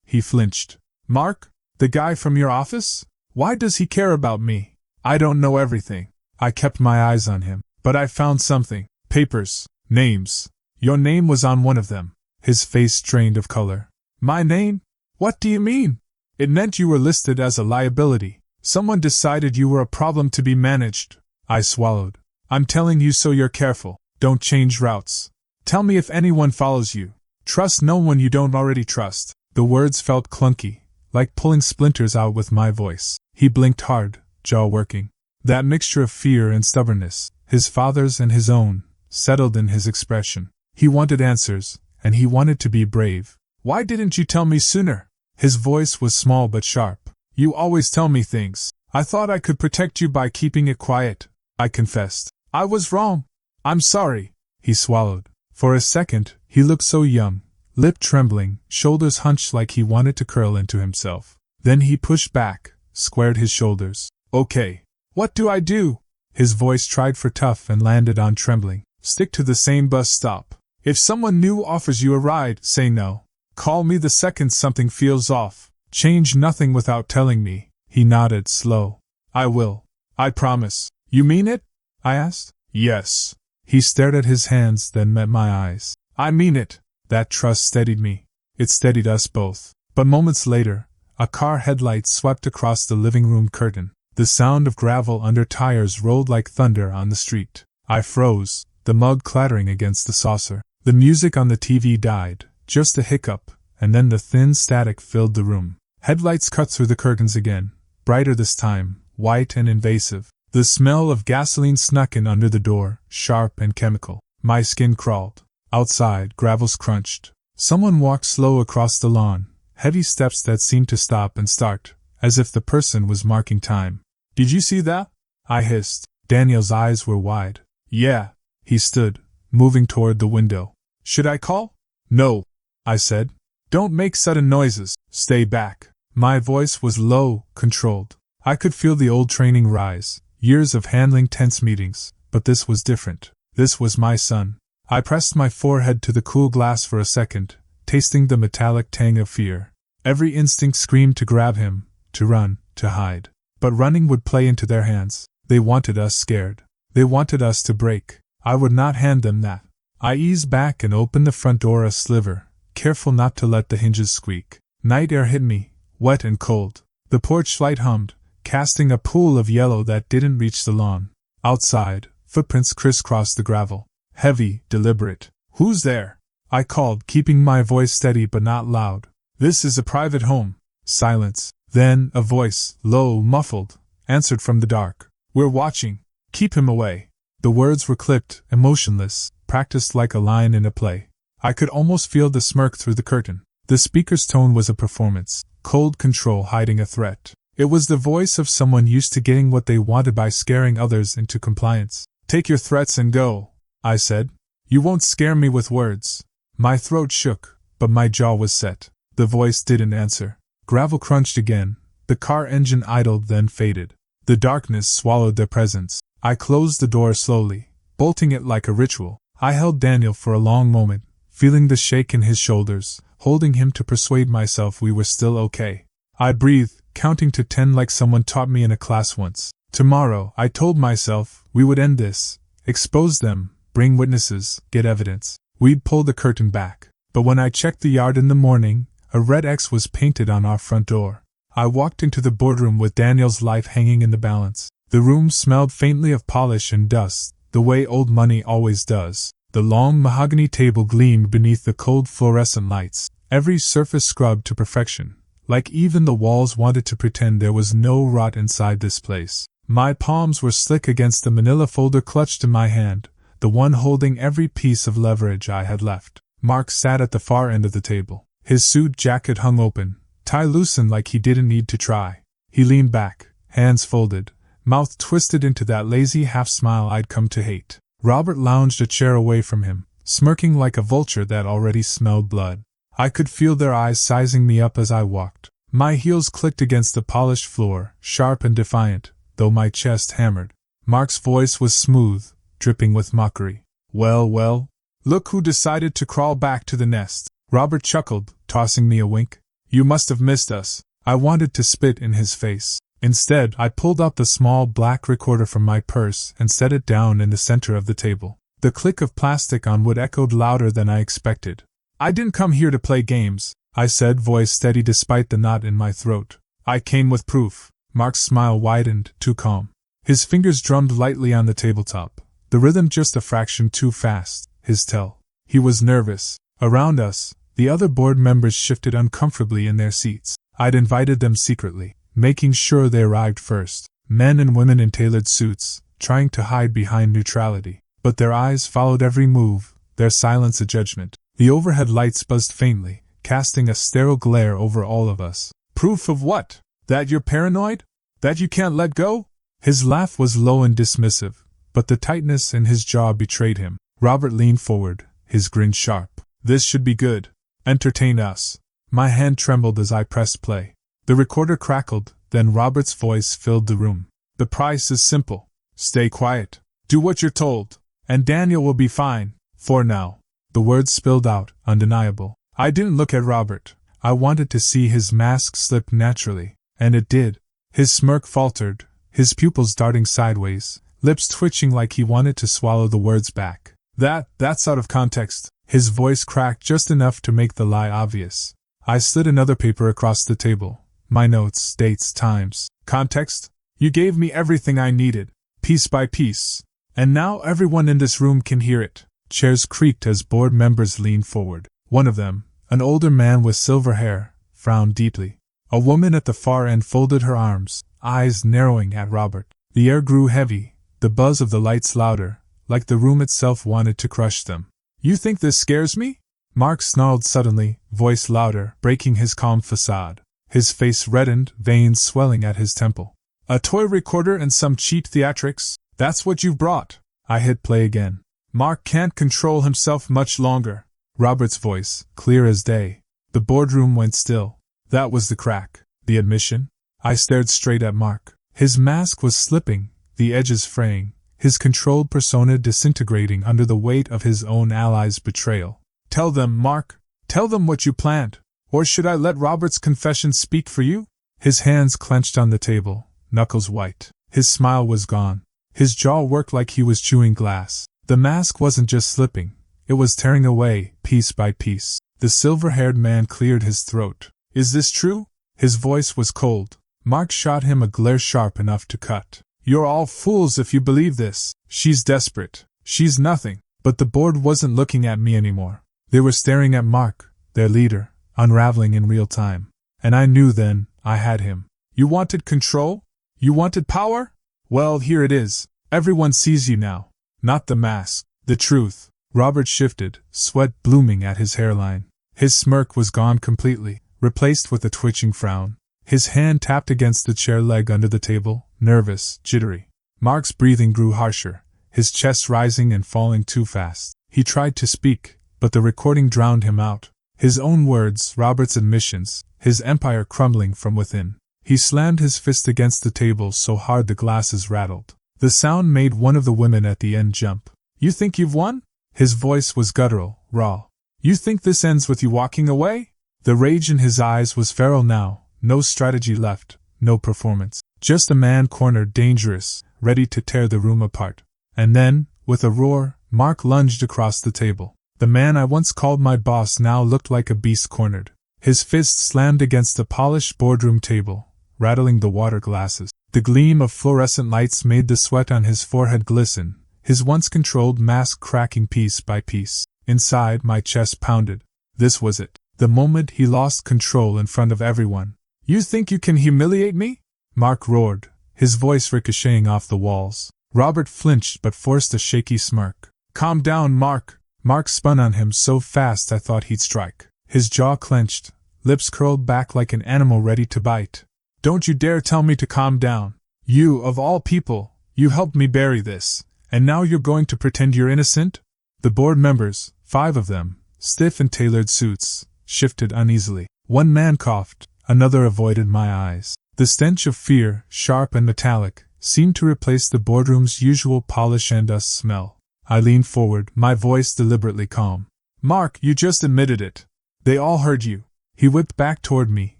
A: He flinched. Mark? The guy from your office? Why does he care about me? I don't know everything. I kept my eyes on him. But I found something. Papers. Names. Your name was on one of them. His face drained of color. My name? What do you mean? It meant you were listed as a liability. Someone decided you were a problem to be managed. I swallowed. I'm telling you so you're careful. Don't change routes. Tell me if anyone follows you. Trust no one you don't already trust. The words felt clunky, like pulling splinters out with my voice. He blinked hard, jaw working. That mixture of fear and stubbornness, his father's and his own, settled in his expression. He wanted answers, and he wanted to be brave. Why didn't you tell me sooner? His voice was small but sharp. You always tell me things. I thought I could protect you by keeping it quiet, I confessed. I was wrong. I'm sorry. He swallowed. For a second, he looked so young, lip trembling, shoulders hunched like he wanted to curl into himself. Then he pushed back, squared his shoulders. Okay. What do I do? His voice tried for tough and landed on trembling. Stick to the same bus stop. If someone new offers you a ride, say no. Call me the second something feels off. Change nothing without telling me. He nodded, slow. I will. I promise. You mean it? I asked. Yes. He stared at his hands, then met my eyes. I mean it. That trust steadied me. It steadied us both. But moments later, a car headlight swept across the living room curtain. The sound of gravel under tires rolled like thunder on the street. I froze, the mug clattering against the saucer. The music on the TV died, just a hiccup, and then the thin static filled the room. Headlights cut through the curtains again, brighter this time, white and invasive. The smell of gasoline snuck in under the door, sharp and chemical. My skin crawled. Outside, gravels crunched. Someone walked slow across the lawn, heavy steps that seemed to stop and start, as if the person was marking time. Did you see that? I hissed. Daniel's eyes were wide. Yeah. He stood, moving toward the window. Should I call? No, I said. Don't make sudden noises. Stay back. My voice was low, controlled. I could feel the old training rise, years of handling tense meetings, but this was different. This was my son. I pressed my forehead to the cool glass for a second, tasting the metallic tang of fear. Every instinct screamed to grab him, to run, to hide. But running would play into their hands. They wanted us scared. They wanted us to break. I would not hand them that. I eased back and opened the front door a sliver, careful not to let the hinges squeak. Night air hit me, wet and cold. The porch light hummed, casting a pool of yellow that didn't reach the lawn. Outside, footprints crisscrossed the gravel. Heavy, deliberate. Who's there? I called, keeping my voice steady but not loud. This is a private home. Silence. Then, a voice, low, muffled, answered from the dark. We're watching. Keep him away. The words were clipped, emotionless, practiced like a line in a play. I could almost feel the smirk through the curtain. The speaker's tone was a performance, cold control hiding a threat. It was the voice of someone used to getting what they wanted by scaring others into compliance. Take your threats and go, I said. You won't scare me with words. My throat shook, but my jaw was set. The voice didn't answer. Gravel crunched again. The car engine idled, then faded. The darkness swallowed their presence. I closed the door slowly, bolting it like a ritual. I held Daniel for a long moment, feeling the shake in his shoulders, holding him to persuade myself we were still okay. I breathed, counting to 10 like someone taught me in a class once. Tomorrow, I told myself, we would end this, expose them, bring witnesses, get evidence. We'd pull the curtain back. But when I checked the yard in the morning, a red X was painted on our front door. I walked into the boardroom with Daniel's life hanging in the balance. The room smelled faintly of polish and dust, the way old money always does. The long mahogany table gleamed beneath the cold fluorescent lights, every surface scrubbed to perfection, like even the walls wanted to pretend there was no rot inside this place. My palms were slick against the manila folder clutched in my hand, the one holding every piece of leverage I had left. Mark sat at the far end of the table. His suit jacket hung open, tie loosened like he didn't need to try. He leaned back, hands folded, mouth twisted into that lazy half-smile I'd come to hate. Robert lounged a chair away from him, smirking like a vulture that already smelled blood. I could feel their eyes sizing me up as I walked. My heels clicked against the polished floor, sharp and defiant, though my chest hammered. Mark's voice was smooth, dripping with mockery. Well, well, look who decided to crawl back to the nest. Robert chuckled, tossing me a wink. You must have missed us. I wanted to spit in his face. Instead, I pulled out the small black recorder from my purse and set it down in the center of the table. The click of plastic on wood echoed louder than I expected. I didn't come here to play games, I said, voice steady despite the knot in my throat. I came with proof. Mark's smile widened, too calm. His fingers drummed lightly on the tabletop, the rhythm just a fraction too fast, his tell. He was nervous. Around us, the other board members shifted uncomfortably in their seats. I'd invited them secretly, making sure they arrived first. Men and women in tailored suits, trying to hide behind neutrality. But their eyes followed every move, their silence a judgment. The overhead lights buzzed faintly, casting a sterile glare over all of us. Proof of what? That you're paranoid? That you can't let go? His laugh was low and dismissive, but the tightness in his jaw betrayed him. Robert leaned forward, his grin sharp. This should be good. Entertain us. My hand trembled as I pressed play. The recorder crackled, then Robert's voice filled the room. The price is simple. Stay quiet. Do what you're told. And Daniel will be fine, for now. The words spilled out, undeniable. I didn't look at Robert. I wanted to see his mask slip naturally, and it did. His smirk faltered, his pupils darting sideways, lips twitching like he wanted to swallow the words back. That's out of context. His voice cracked just enough to make the lie obvious. I slid another paper across the table. My notes, dates, times. Context? You gave me everything I needed, piece by piece. And now everyone in this room can hear it. Chairs creaked as board members leaned forward. One of them, an older man with silver hair, frowned deeply. A woman at the far end folded her arms, eyes narrowing at Robert. The air grew heavy, the buzz of the lights louder, like the room itself wanted to crush them. You think this scares me? Mark snarled suddenly, voice louder, breaking his calm facade. His face reddened, veins swelling at his temple. A toy recorder and some cheap theatrics? That's what you've brought. I hit play again. Mark can't control himself much longer. Robert's voice, clear as day. The boardroom went still. That was the crack. The admission? I stared straight at Mark. His mask was slipping, the edges fraying, his controlled persona disintegrating under the weight of his own allies' betrayal. Tell them, Mark. Tell them what you planned. Or should I let Robert's confession speak for you? His hands clenched on the table, knuckles white. His smile was gone. His jaw worked like he was chewing glass. The mask wasn't just slipping, it was tearing away, piece by piece. The silver-haired man cleared his throat. Is this true? His voice was cold. Mark shot him a glare sharp enough to cut. You're all fools if you believe this. She's desperate. She's nothing. But the board wasn't looking at me anymore. They were staring at Mark, their leader, unraveling in real time. And I knew then, I had him. You wanted control? You wanted power? Well, here it is. Everyone sees you now. Not the mask. The truth. Robert shifted, sweat blooming at his hairline. His smirk was gone completely, replaced with a twitching frown. His hand tapped against the chair leg under the table, nervous, jittery. Mark's breathing grew harsher, his chest rising and falling too fast. He tried to speak, but the recording drowned him out. His own words, Robert's admissions, his empire crumbling from within. He slammed his fist against the table so hard the glasses rattled. The sound made one of the women at the end jump. You think you've won? His voice was guttural, raw. You think this ends with you walking away? The rage in his eyes was feral now, no strategy left, no performance. Just a man cornered, dangerous, ready to tear the room apart. And then, with a roar, Mark lunged across the table. The man I once called my boss now looked like a beast cornered. His fist slammed against the polished boardroom table, rattling the water glasses. The gleam of fluorescent lights made the sweat on his forehead glisten, his once controlled mask cracking piece by piece. Inside, my chest pounded. This was it. The moment he lost control in front of everyone. You think you can humiliate me? Mark roared, his voice ricocheting off the walls. Robert flinched but forced a shaky smirk. Calm down, Mark. Mark spun on him so fast I thought he'd strike. His jaw clenched, lips curled back like an animal ready to bite. Don't you dare tell me to calm down. You, of all people, you helped me bury this, and now you're going to pretend you're innocent? The board members, 5 of them, stiff in tailored suits, shifted uneasily. One man coughed, another avoided my eyes. The stench of fear, sharp and metallic, seemed to replace the boardroom's usual polish and dust smell. I leaned forward, my voice deliberately calm. Mark, you just admitted it. They all heard you. He whipped back toward me,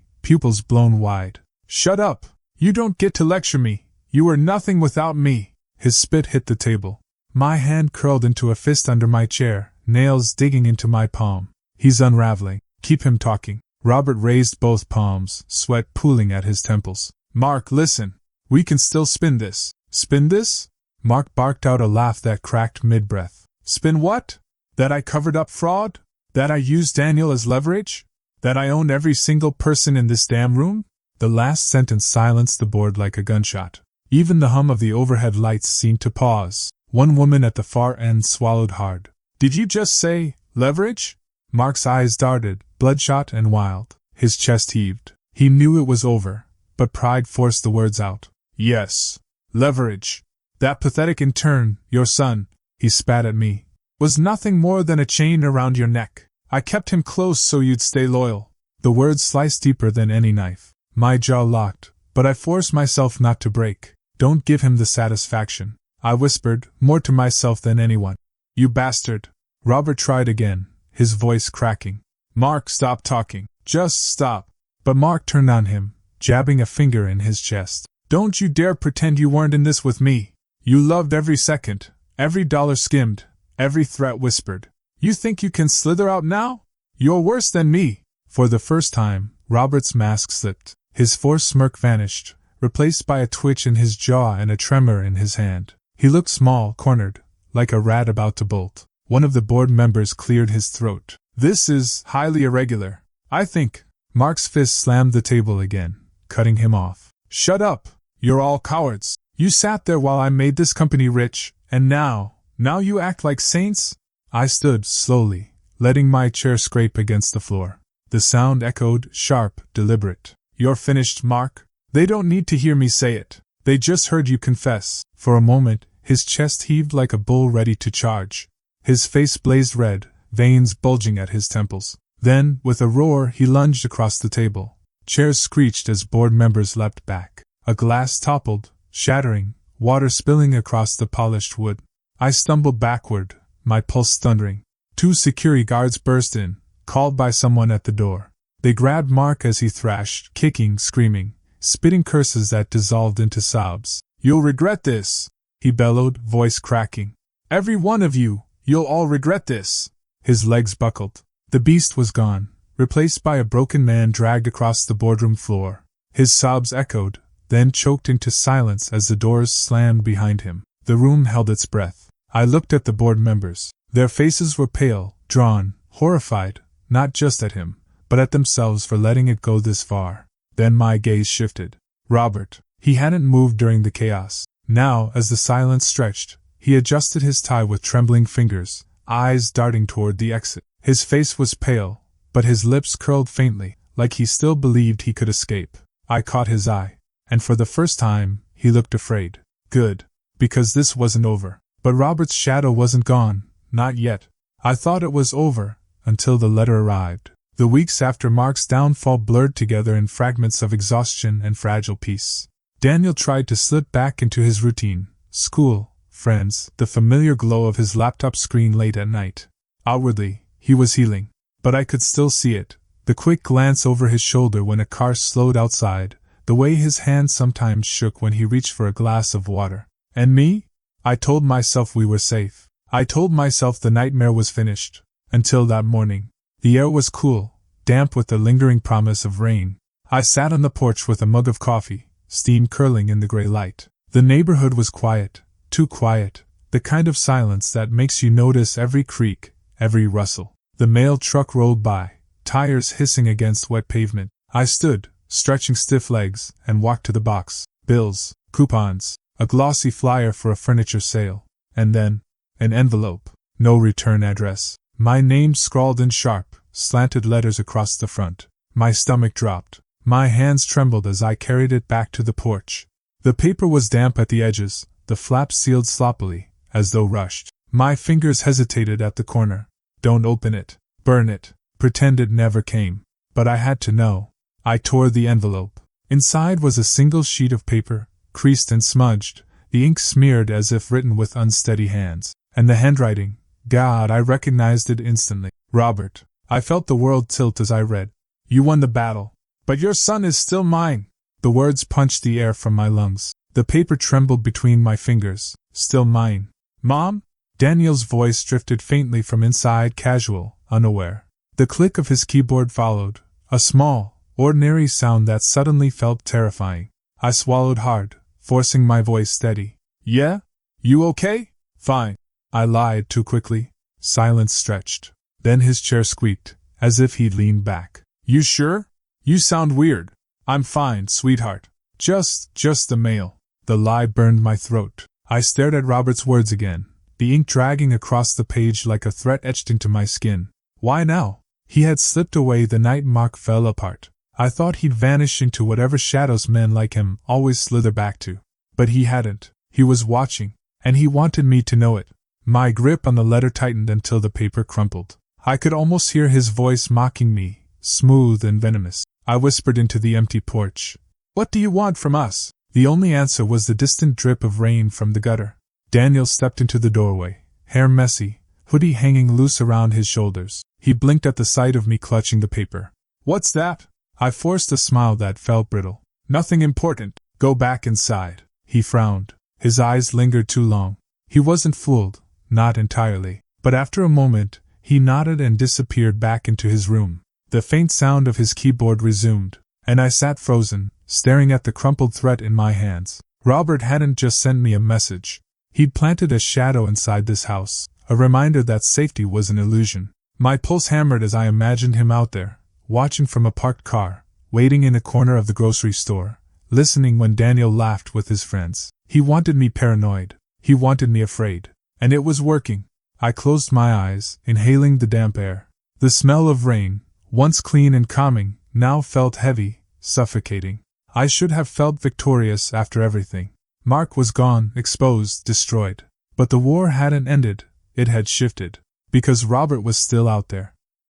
A: pupils blown wide. Shut up! You don't get to lecture me. You were nothing without me. His spit hit the table. My hand curled into a fist under my chair, nails digging into my palm. He's unraveling. Keep him talking. Robert raised both palms, sweat pooling at his temples. Mark, listen. We can still spin this. Spin this? Mark barked out a laugh that cracked mid-breath. Spin what? That I covered up fraud? That I used Daniel as leverage? That I own every single person in this damn room? The last sentence silenced the board like a gunshot. Even the hum of the overhead lights seemed to pause. One woman at the far end swallowed hard. Did you just say, leverage? Mark's eyes darted, bloodshot and wild. His chest heaved. He knew it was over, but pride forced the words out. Yes. Leverage. That pathetic intern, your son, he spat at me, was nothing more than a chain around your neck. I kept him close so you'd stay loyal. The words sliced deeper than any knife. My jaw locked, but I forced myself not to break. Don't give him the satisfaction, I whispered, more to myself than anyone. You bastard. Robert tried again, his voice cracking. Mark, stop talking. Just stop. But Mark turned on him, jabbing a finger in his chest. Don't you dare pretend you weren't in this with me. You loved every second, every dollar skimmed, every threat whispered. You think you can slither out now? You're worse than me. For the first time, Robert's mask slipped. His forced smirk vanished, replaced by a twitch in his jaw and a tremor in his hand. He looked small, cornered, like a rat about to bolt. One of the board members cleared his throat. This is highly irregular. I think. Mark's fist slammed the table again, cutting him off. Shut up! You're all cowards. You sat there while I made this company rich, and now you act like saints? I stood slowly, letting my chair scrape against the floor. The sound echoed, sharp, deliberate. You're finished, Mark. They don't need to hear me say it. They just heard you confess. For a moment, his chest heaved like a bull ready to charge. His face blazed red, veins bulging at his temples. Then, with a roar, he lunged across the table. Chairs screeched as board members leapt back. A glass toppled, shattering, water spilling across the polished wood. I stumbled backward, my pulse thundering. 2 security guards burst in, called by someone at the door. They grabbed Mark as he thrashed, kicking, screaming, spitting curses that dissolved into sobs. You'll regret this, he bellowed, voice cracking. Every one of you, you'll all regret this. His legs buckled. The beast was gone, replaced by a broken man dragged across the boardroom floor. His sobs echoed, then choked into silence as the doors slammed behind him. The room held its breath. I looked at the board members. Their faces were pale, drawn, horrified, not just at him, but at themselves for letting it go this far. Then my gaze shifted. Robert. He hadn't moved during the chaos. Now, as the silence stretched, he adjusted his tie with trembling fingers, eyes darting toward the exit. His face was pale, but his lips curled faintly, like he still believed he could escape. I caught his eye, and for the first time, he looked afraid. Good, because this wasn't over. But Robert's shadow wasn't gone, not yet. I thought it was over, until the letter arrived. The weeks after Mark's downfall blurred together in fragments of exhaustion and fragile peace. Daniel tried to slip back into his routine, school, friends, the familiar glow of his laptop screen late at night. Outwardly, he was healing, but I could still see it, the quick glance over his shoulder when a car slowed outside, the way his hand sometimes shook when he reached for a glass of water. And me? I told myself we were safe. I told myself the nightmare was finished. Until that morning. The air was cool, damp with the lingering promise of rain. I sat on the porch with a mug of coffee, steam curling in the gray light. The neighborhood was quiet, too quiet, the kind of silence that makes you notice every creak, every rustle. The mail truck rolled by, tires hissing against wet pavement. I stood, stretching stiff legs, and walked to the box. Bills, coupons, a glossy flyer for a furniture sale, and then an envelope. No return address. My name scrawled in sharp, slanted letters across the front. My stomach dropped. My hands trembled as I carried it back to the porch. The paper was damp at the edges, the flaps sealed sloppily, as though rushed. My fingers hesitated at the corner. Don't open it. Burn it. Pretend it never came. But I had to know. I tore the envelope. Inside was a single sheet of paper, creased and smudged, the ink smeared as if written with unsteady hands. And the handwriting, God, I recognized it instantly. Robert. I felt the world tilt as I read. You won the battle. But your son is still mine. The words punched the air from my lungs. The paper trembled between my fingers. Still mine. Mom? Daniel's voice drifted faintly from inside, casual, unaware. The click of his keyboard followed, a small, ordinary sound that suddenly felt terrifying. I swallowed hard, forcing my voice steady. Yeah? You okay? Fine. I lied too quickly. Silence stretched. Then his chair squeaked, as if he'd leaned back. You sure? You sound weird. I'm fine, sweetheart. Just the mail. The lie burned my throat. I stared at Robert's words again, the ink dragging across the page like a threat etched into my skin. Why now? He had slipped away the night Mark fell apart. I thought he'd vanish into whatever shadows men like him always slither back to. But he hadn't. He was watching, and he wanted me to know it. My grip on the letter tightened until the paper crumpled. I could almost hear his voice mocking me, smooth and venomous. I whispered into the empty porch. What do you want from us? The only answer was the distant drip of rain from the gutter. Daniel stepped into the doorway, hair messy, hoodie hanging loose around his shoulders. He blinked at the sight of me clutching the paper. What's that? I forced a smile that felt brittle. Nothing important. Go back inside. He frowned. His eyes lingered too long. He wasn't fooled, not entirely. But after a moment, he nodded and disappeared back into his room. The faint sound of his keyboard resumed, and I sat frozen, staring at the crumpled threat in my hands. Robert hadn't just sent me a message. He'd planted a shadow inside this house, a reminder that safety was an illusion. My pulse hammered as I imagined him out there, watching from a parked car, waiting in a corner of the grocery store, listening when Daniel laughed with his friends. He wanted me paranoid. He wanted me afraid. And it was working. I closed my eyes, inhaling the damp air. The smell of rain, once clean and calming, now felt heavy, suffocating. I should have felt victorious after everything. Mark was gone, exposed, destroyed. But the war hadn't ended, it had shifted. Because Robert was still out there.